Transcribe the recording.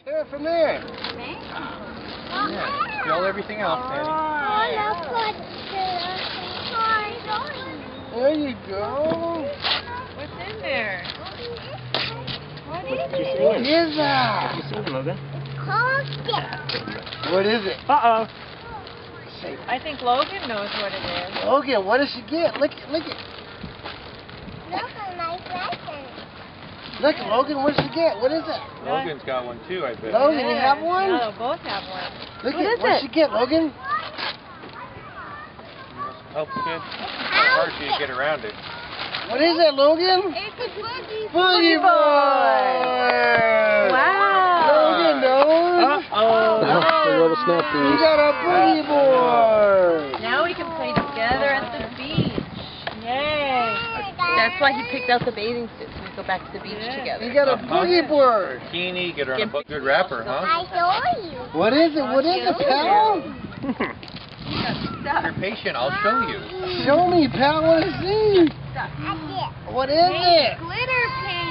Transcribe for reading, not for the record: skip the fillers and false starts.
Tear it from there. Me? Yeah, fill everything else, Daddy. There you go. What's in there? What is What it? is that? You see it, Logan? What is it? Uh-oh. Say, I think Logan knows what it is. Logan, what did she get? Look, look it. Look, Logan, what did she get? What is it? Logan's got one too, I bet. Logan, you have one? No, both have one. Look What at is what it? did she get, Logan? Help the kid. It's hard for you to get around it. What is it, Logan? It's a boogie. Boogie Boy! Wow. Logan knows. Uh-oh. There go the snappies. We got a Boogie Boy! Now we can play together at the beach. Yay. That's why he picked out the bathing suit so we go back to the beach together. We got a Boogie Boy! Bikini, get her on a good wrapper, huh? What is it? What is it, pal? If you're patient, I'll show you. Show me, pal. I want to see. What is it? Glitter pants.